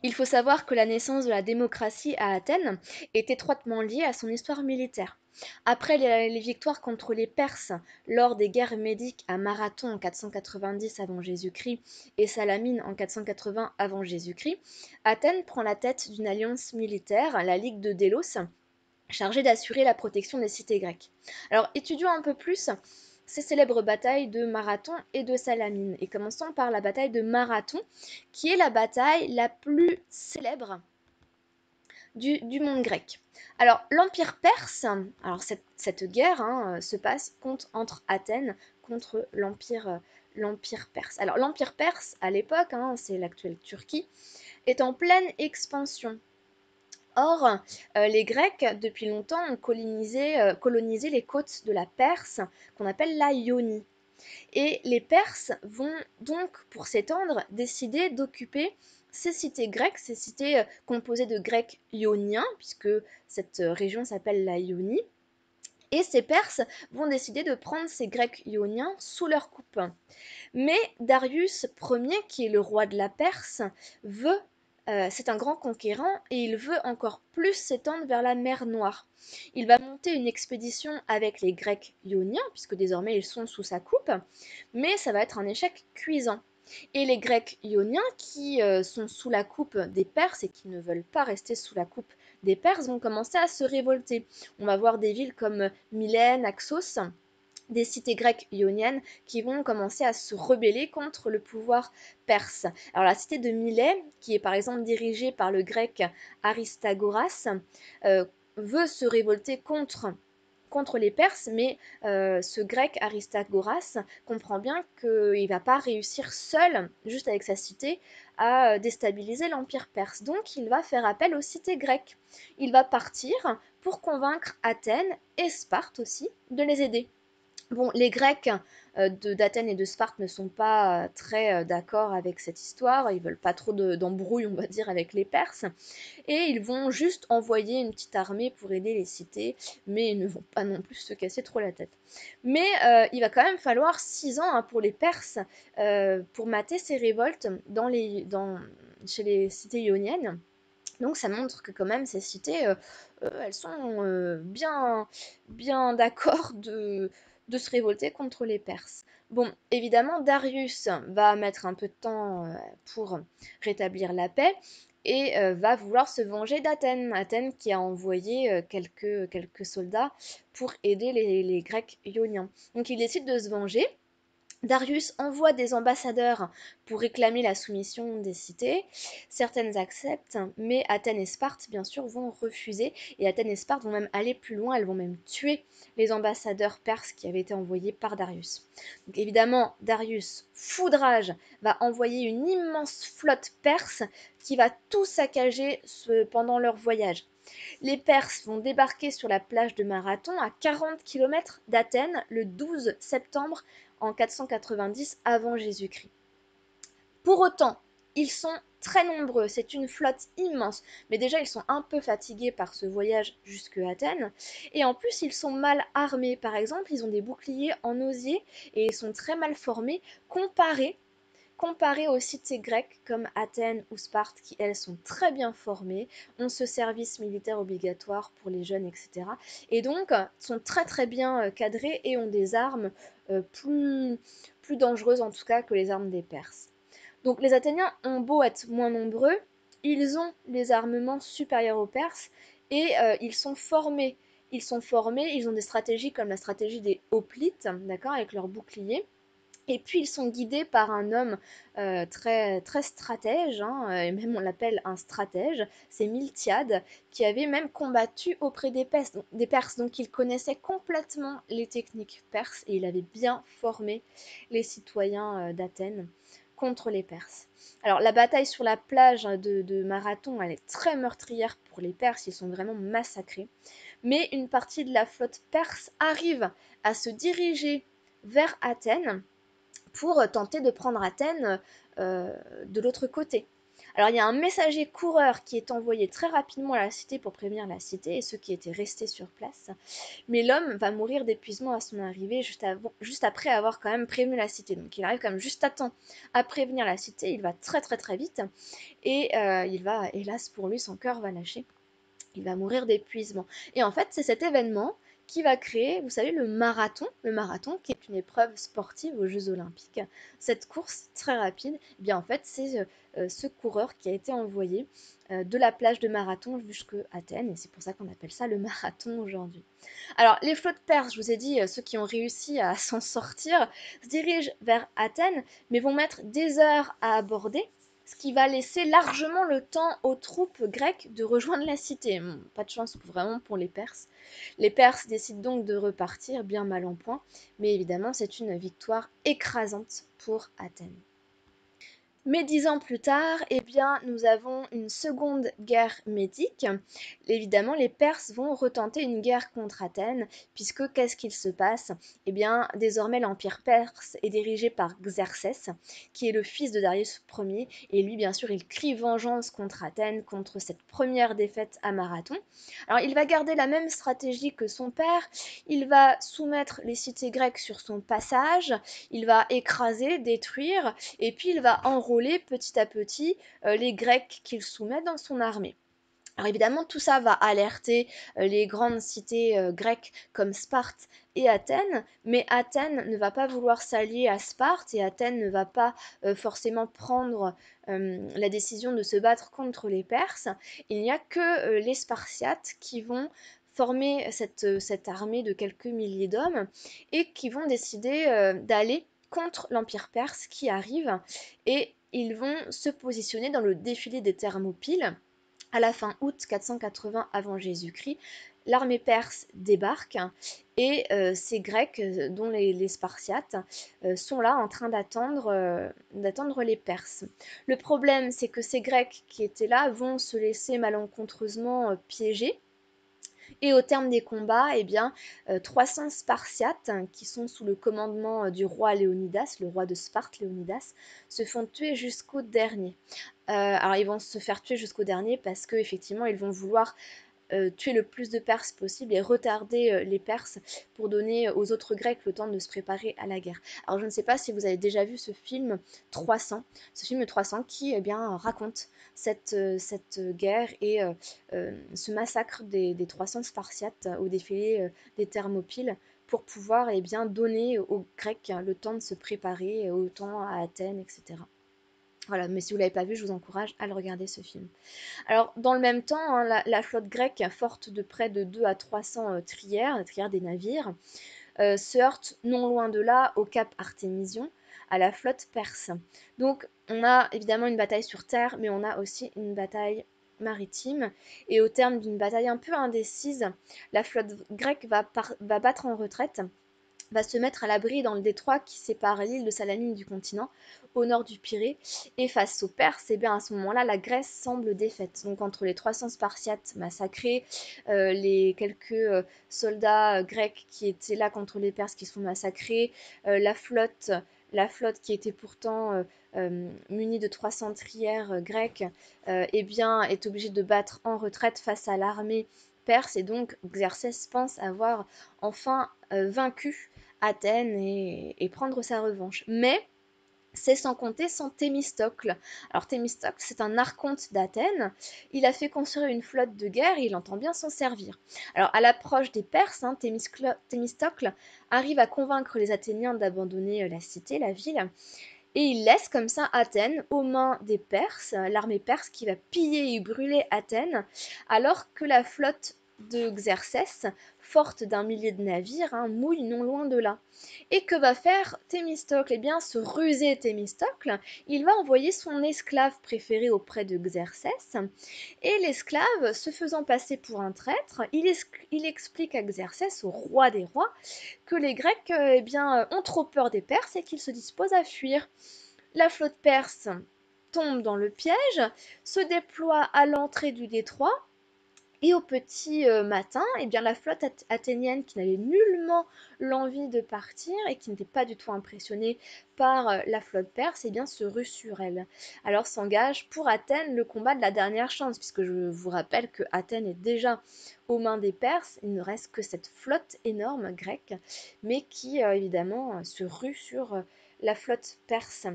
Il faut savoir que la naissance de la démocratie à Athènes est étroitement liée à son histoire militaire. Après les victoires contre les Perses lors des guerres médiques à Marathon en 490 avant Jésus-Christ et Salamine en 480 avant Jésus-Christ, Athènes prend la tête d'une alliance militaire, la Ligue de Délos, chargée d'assurer la protection des cités grecques. Alors étudions un peu plus ces célèbres batailles de Marathon et de Salamine, et commençons par la bataille de Marathon, qui est la bataille la plus célèbre du monde grec. Alors l'Empire perse, alors cette guerre se passe entre Athènes contre l'Empire perse. Alors l'Empire perse, à l'époque, c'est l'actuelle Turquie, est en pleine expansion. Or, les Grecs, depuis longtemps, ont colonisé les côtes de la Perse, qu'on appelle la Ionie. Et les Perses vont donc, pour s'étendre, décider d'occuper ces cités grecques, ces cités composées de Grecs ioniens, puisque cette région s'appelle la Ionie. Et ces Perses vont décider de prendre ces Grecs ioniens sous leur coupe. Mais Darius Ier, qui est le roi de la Perse, c'est un grand conquérant et il veut encore plus s'étendre vers la mer Noire. Il va monter une expédition avec les Grecs ioniens, puisque désormais ils sont sous sa coupe, mais ça va être un échec cuisant. Et les Grecs ioniens, qui sont sous la coupe des Perses et qui ne veulent pas rester sous la coupe des Perses, vont commencer à se révolter. On va voir des villes comme Mylène, Axos, des cités grecques ioniennes qui vont commencer à se rebeller contre le pouvoir perse. Alors la cité de Milet, qui est par exemple dirigée par le grec Aristagoras, veut se révolter contre les Perses, mais ce grec Aristagoras comprend bien qu'il ne va pas réussir seul, juste avec sa cité, à déstabiliser l'Empire perse. Donc il va faire appel aux cités grecques. Il va partir pour convaincre Athènes et Sparte aussi de les aider. Bon, les Grecs d'Athènes et de Sparte ne sont pas très d'accord avec cette histoire, ils veulent pas trop d'embrouille, on va dire, avec les Perses, et ils vont juste envoyer une petite armée pour aider les cités, mais ils ne vont pas non plus se casser trop la tête. Mais il va quand même falloir 6 ans pour les Perses pour mater ces révoltes chez les cités ioniennes. Donc ça montre que quand même ces cités, elles sont bien d'accord de se révolter contre les Perses. Bon, évidemment, Darius va mettre un peu de temps pour rétablir la paix et va vouloir se venger d'Athènes. Athènes qui a envoyé quelques soldats pour aider les Grecs ioniens. Donc il décide de se venger. Darius envoie des ambassadeurs pour réclamer la soumission des cités. Certaines acceptent, mais Athènes et Sparte, bien sûr, vont refuser. Et Athènes et Sparte vont même aller plus loin, elles vont même tuer les ambassadeurs perses qui avaient été envoyés par Darius. Donc évidemment, Darius, fou de rage, va envoyer une immense flotte perse qui va tout saccager pendant leur voyage. Les Perses vont débarquer sur la plage de Marathon à 40 km d'Athènes le 12 septembre en 490 avant Jésus-Christ. Pour autant, ils sont très nombreux, c'est une flotte immense, mais déjà ils sont un peu fatigués par ce voyage jusque Athènes, et en plus ils sont mal armés. Par exemple, ils ont des boucliers en osier et ils sont très mal formés comparé aux cités grecques comme Athènes ou Sparte qui, elles, sont très bien formées, ont ce service militaire obligatoire pour les jeunes, etc. Et donc, sont très très bien cadrées et ont des armes plus dangereuses en tout cas que les armes des Perses. Donc les Athéniens ont beau être moins nombreux, ils ont les armements supérieurs aux Perses et ils sont formés. Ils ont des stratégies comme la stratégie des hoplites, d'accord, avec leurs boucliers. Et puis ils sont guidés par un homme très, très stratège, et même on l'appelle un stratège, c'est Miltiade, qui avait même combattu auprès des Perses. Donc il connaissait complètement les techniques perses et il avait bien formé les citoyens d'Athènes contre les Perses. Alors la bataille sur la plage de Marathon, elle est très meurtrière pour les Perses, ils sont vraiment massacrés. Mais une partie de la flotte perse arrive à se diriger vers Athènes pour tenter de prendre Athènes de l'autre côté. Alors il y a un messager coureur qui est envoyé très rapidement à la cité pour prévenir la cité et ceux qui étaient restés sur place. Mais l'homme va mourir d'épuisement à son arrivée juste après avoir quand même prévenu la cité. Donc il arrive quand même juste à temps à prévenir la cité, il va très très très vite et il va, hélas pour lui, son cœur va lâcher. Il va mourir d'épuisement. Et en fait, c'est cet événement qui va créer, vous savez, le marathon qui est une épreuve sportive aux Jeux Olympiques. Cette course très rapide, eh bien en fait, c'est ce coureur qui a été envoyé de la plage de Marathon jusqu'à Athènes, et c'est pour ça qu'on appelle ça le marathon aujourd'hui. Alors, les flottes perses, je vous ai dit, ceux qui ont réussi à s'en sortir, se dirigent vers Athènes, mais vont mettre des heures à aborder, ce qui va laisser largement le temps aux troupes grecques de rejoindre la cité. Pas de chance vraiment pour les Perses. Les Perses décident donc de repartir, bien mal en point, mais évidemment c'est une victoire écrasante pour Athènes. Mais 10 ans plus tard, eh bien, nous avons une seconde guerre médique. Évidemment, les Perses vont retenter une guerre contre Athènes, puisque qu'est-ce qu'il se passe? Eh bien, désormais, l'Empire perse est dirigé par Xerxès, qui est le fils de Darius Ier, et lui, bien sûr, il crie vengeance contre Athènes, contre cette première défaite à Marathon. Alors, il va garder la même stratégie que son père, il va soumettre les cités grecques sur son passage, il va écraser, détruire, et puis il va enrôler petit à petit les Grecs qu'il soumet dans son armée. Alors évidemment, tout ça va alerter les grandes cités grecques comme Sparte et Athènes, mais Athènes ne va pas vouloir s'allier à Sparte et Athènes ne va pas forcément prendre la décision de se battre contre les Perses. Il n'y a que les Spartiates qui vont former cette armée de quelques milliers d'hommes et qui vont décider d'aller contre l'Empire perse qui arrive et ils vont se positionner dans le défilé des Thermopyles. À la fin août 480 avant Jésus-Christ, l'armée perse débarque et ces Grecs, dont les Spartiates, sont là en train d'attendre les Perses. Le problème, c'est que ces Grecs qui étaient là vont se laisser malencontreusement piéger. Et au terme des combats, eh bien, 300 Spartiates, qui sont sous le commandement du roi Léonidas, le roi de Sparte Léonidas, se font tuer jusqu'au dernier. Alors ils vont se faire tuer jusqu'au dernier parce qu'effectivement ils vont vouloir tuer le plus de Perses possible et retarder les Perses pour donner aux autres Grecs le temps de se préparer à la guerre. Alors je ne sais pas si vous avez déjà vu ce film 300, qui eh bien, raconte cette guerre et ce massacre des 300 Spartiates au défilé des Thermopyles pour pouvoir eh bien, donner aux Grecs le temps de se préparer, autant à Athènes, etc. Voilà, mais si vous ne l'avez pas vu, je vous encourage à le regarder ce film. Alors, dans le même temps, hein, la flotte grecque, forte de près de 2 à 300 trières des navires, se heurte non loin de là au cap Artémision, à la flotte perse. Donc, on a évidemment une bataille sur terre, mais on a aussi une bataille maritime. Et au terme d'une bataille un peu indécise, la flotte grecque va battre en retraite, va se mettre à l'abri dans le détroit qui sépare l'île de Salamine du continent, au nord du Pirée. Et face aux Perses, et bien à ce moment-là, la Grèce semble défaite. Donc entre les 300 Spartiates massacrés, les quelques soldats grecs qui étaient là contre les Perses qui sont massacrés, la flotte qui était pourtant munie de 300 trières grecques, eh bien, est obligée de battre en retraite face à l'armée perse. Et donc Xerxès pense avoir enfin vaincu Athènes et prendre sa revanche. Mais c'est sans compter son Thémistocle. Alors Thémistocle, c'est un archonte d'Athènes. Il a fait construire une flotte de guerre et il entend bien s'en servir. Alors à l'approche des Perses, hein, Thémistocle arrive à convaincre les Athéniens d'abandonner la cité, la ville, et il laisse comme ça Athènes aux mains des Perses, l'armée perse qui va piller et brûler Athènes, alors que la flotte de Xerxès, forte d'un millier de navires, hein, mouille non loin de là. Et que va faire Thémistocle? Eh bien, ce rusé Thémistocle, il va envoyer son esclave préféré auprès de Xerxès, et l'esclave, se faisant passer pour un traître, il explique à Xerxès, au roi des rois, que les Grecs eh bien, ont trop peur des Perses et qu'ils se disposent à fuir. La flotte perse tombe dans le piège, se déploie à l'entrée du détroit Et au petit matin, eh bien, la flotte athénienne, qui n'avait nullement l'envie de partir et qui n'était pas du tout impressionnée par la flotte perse, eh bien, se rue sur elle. Alors s'engage pour Athènes le combat de la dernière chance, puisque je vous rappelle que Athènes est déjà aux mains des Perses, il ne reste que cette flotte énorme grecque, mais qui évidemment se rue sur la flotte perse.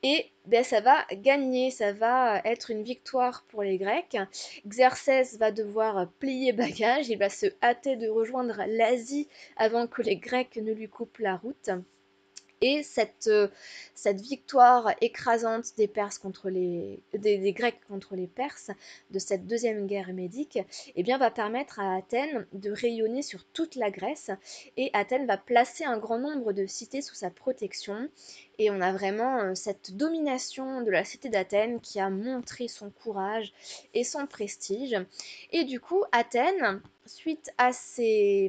Et ben, ça va gagner, ça va être une victoire pour les Grecs. Xerxès va devoir plier bagage, il va se hâter de rejoindre l'Asie avant que les Grecs ne lui coupent la route. Et cette victoire écrasante des Perses contre des Grecs contre les Perses, de cette deuxième guerre médique, eh bien, va permettre à Athènes de rayonner sur toute la Grèce. Et Athènes va placer un grand nombre de cités sous sa protection. Et on a vraiment cette domination de la cité d'Athènes qui a montré son courage et son prestige. Et du coup, Athènes, suite à ces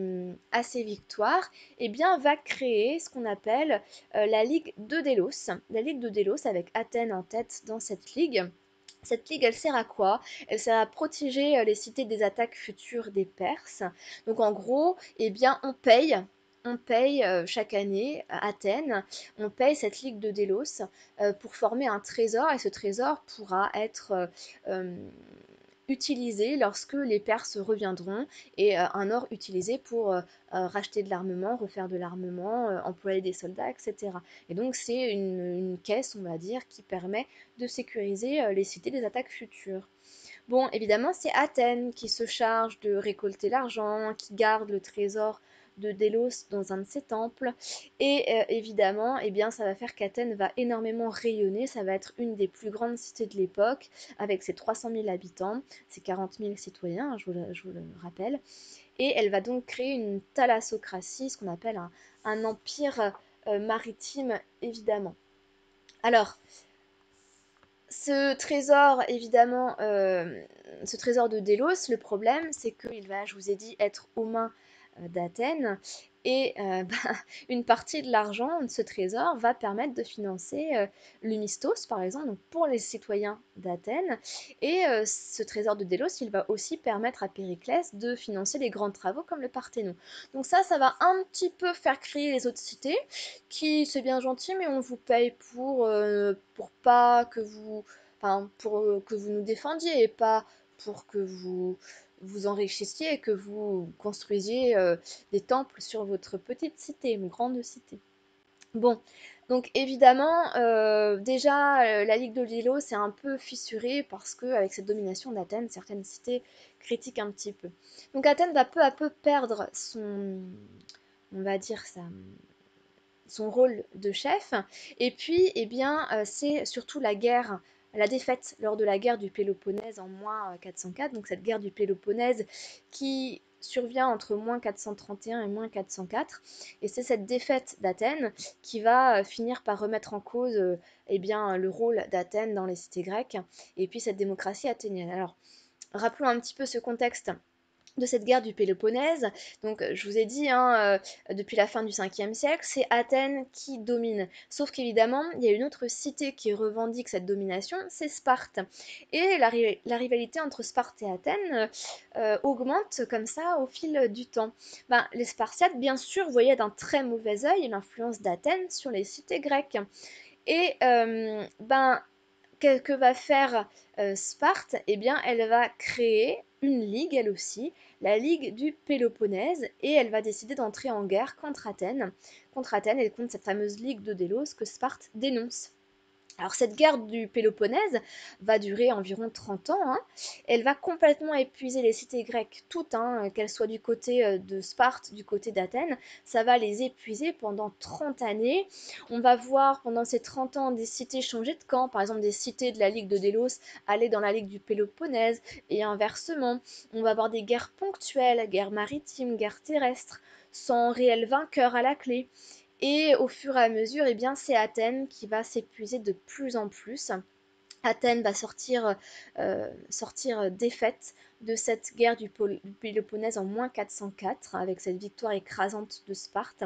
victoires, eh bien, va créer ce qu'on appelle la Ligue de Délos. La Ligue de Délos avec Athènes en tête dans cette ligue. Cette ligue, elle sert à quoi? Elle sert à protéger les cités des attaques futures des Perses. Donc en gros, eh bien, on paye chaque année à Athènes, on paye cette ligue de Délos pour former un trésor et ce trésor pourra être utilisé lorsque les Perses reviendront et un or utilisé pour racheter de l'armement, refaire de l'armement, employer des soldats, etc. Et donc c'est une caisse, on va dire, qui permet de sécuriser les cités des attaques futures. Bon, évidemment, c'est Athènes qui se charge de récolter l'argent, qui garde le trésor de Délos dans un de ses temples. Et évidemment, eh bien, ça va faire qu'Athènes va énormément rayonner. Ça va être une des plus grandes cités de l'époque, avec ses 300 000 habitants, ses 40 000 citoyens, je vous le rappelle. Et elle va donc créer une thalassocratie, ce qu'on appelle un empire maritime, évidemment. Alors, ce trésor, évidemment, ce trésor de Délos, le problème, c'est qu'il va, je vous ai dit, être aux mains d'Athènes. Et une partie de l'argent de ce trésor va permettre de financer le Mistos, par exemple, donc pour les citoyens d'Athènes. Et ce trésor de Délos, il va aussi permettre à Périclès de financer les grands travaux comme le Parthénon. Donc ça va un petit peu faire crier les autres cités, qui c'est bien gentil, mais on vous paye pour pas que vous, enfin, pour que vous nous défendiez et pas pour que vous enrichissiez et que vous construisiez des temples sur votre petite cité, une grande cité. Bon, donc évidemment, déjà, la Ligue de l'Îlot, c'est un peu fissuré parce que avec cette domination d'Athènes, certaines cités critiquent un petit peu. Donc Athènes va peu à peu perdre on va dire, son rôle de chef. Et puis, eh bien, c'est surtout la défaite lors de la guerre du Péloponnèse en moins 404, donc cette guerre du Péloponnèse qui survient entre moins 431 et moins 404. Et c'est cette défaite d'Athènes qui va finir par remettre en cause eh bien, le rôle d'Athènes dans les cités grecques et puis cette démocratie athénienne. Alors, rappelons un petit peu ce contexte de cette guerre du Péloponnèse. Donc, je vous ai dit, hein, depuis la fin du 5e siècle, c'est Athènes qui domine. Sauf qu'évidemment, il y a une autre cité qui revendique cette domination, c'est Sparte. Et la rivalité entre Sparte et Athènes augmente comme ça au fil du temps. Ben, les Spartiates, bien sûr, voyaient d'un très mauvais œil l'influence d'Athènes sur les cités grecques. Et ben, que va faire Sparte? Eh bien, elle va créer une ligue, elle aussi, la Ligue du Péloponnèse, et elle va décider d'entrer en guerre contre Athènes et contre cette fameuse Ligue de Délos que Sparte dénonce. Alors cette guerre du Péloponnèse va durer environ 30 ans, hein. Elle va complètement épuiser les cités grecques toutes, hein, qu'elles soient du côté de Sparte, du côté d'Athènes, ça va les épuiser pendant 30 années. On va voir pendant ces 30 ans des cités changer de camp, par exemple des cités de la Ligue de Délos aller dans la Ligue du Péloponnèse et inversement. On va avoir des guerres ponctuelles, guerres maritimes, guerres terrestres, sans réel vainqueur à la clé. Et au fur et à mesure, eh bien, c'est Athènes qui va s'épuiser de plus en plus. Athènes va sortir défaite de cette guerre du Péloponnèse en -404 avec cette victoire écrasante de Sparte.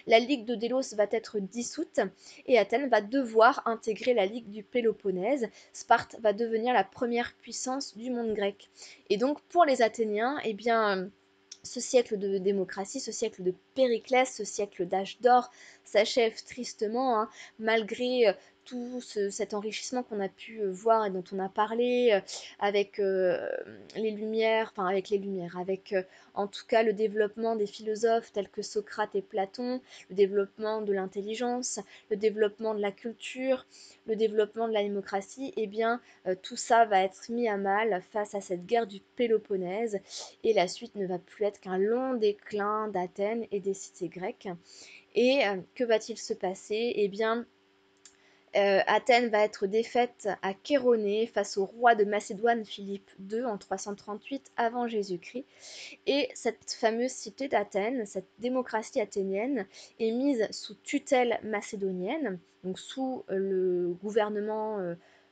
La Ligue de Délos va être dissoute et Athènes va devoir intégrer la Ligue du Péloponnèse. Sparte va devenir la première puissance du monde grec. Et donc pour les Athéniens, eh bien, ce siècle de démocratie, ce siècle de Périclès, ce siècle d'âge d'or s'achève tristement, hein, malgré tout cet enrichissement qu'on a pu voir et dont on a parlé avec les Lumières, enfin avec les Lumières, avec en tout cas le développement des philosophes tels que Socrate et Platon, le développement de l'intelligence, le développement de la culture, le développement de la démocratie, et eh bien tout ça va être mis à mal face à cette guerre du Péloponnèse et la suite ne va plus être qu'un long déclin d'Athènes et des cités grecques. Et que va-t-il se passer? Eh bien, Athènes va être défaite à Chéronée face au roi de Macédoine Philippe II en 338 avant Jésus-Christ. Et cette fameuse cité d'Athènes, cette démocratie athénienne, est mise sous tutelle macédonienne, donc sous le gouvernement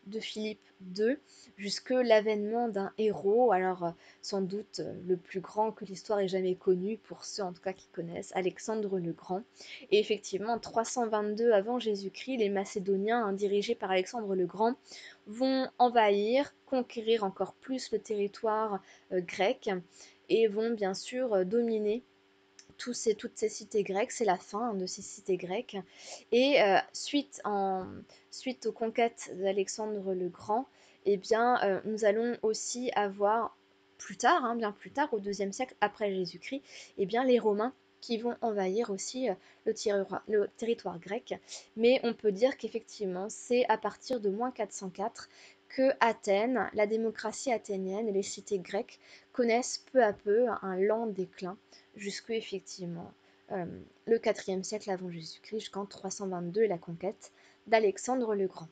de Philippe II, jusque l'avènement d'un héros, alors sans doute le plus grand que l'histoire ait jamais connu, pour ceux en tout cas qui connaissent, Alexandre le Grand. Et effectivement, en 322 avant Jésus-Christ, les Macédoniens, dirigés par Alexandre le Grand, vont envahir, conquérir encore plus le territoire grec et vont bien sûr dominer toutes ces cités grecques. C'est la fin de ces cités grecques. Et suite aux conquêtes d'Alexandre le Grand, eh bien, nous allons aussi avoir plus tard, bien plus tard, au IIe siècle après Jésus-Christ, eh bien, les Romains qui vont envahir aussi le territoire grec. Mais on peut dire qu'effectivement, c'est à partir de -404 que Athènes, la démocratie athénienne et les cités grecques connaissent peu à peu un lent déclin jusque effectivement le IVe siècle avant Jésus-Christ, jusqu'en 322 et la conquête d'Alexandre le Grand.